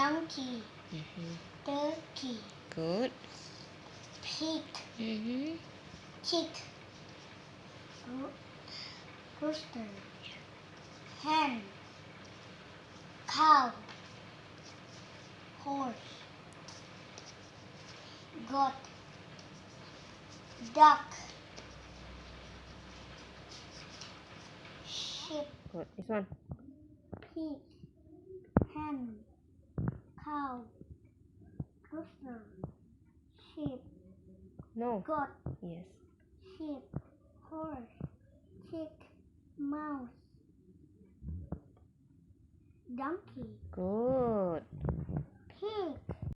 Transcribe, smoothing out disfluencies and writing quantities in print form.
donkey, turkey, Good. pig, chick, rooster, hen, cow, horse, goat, duck, sheep, Good. This one. pig, hen, cow, rooster, sheep, No. goat, Yes. sheep, horse, chick, mouse, donkey, Good. pig,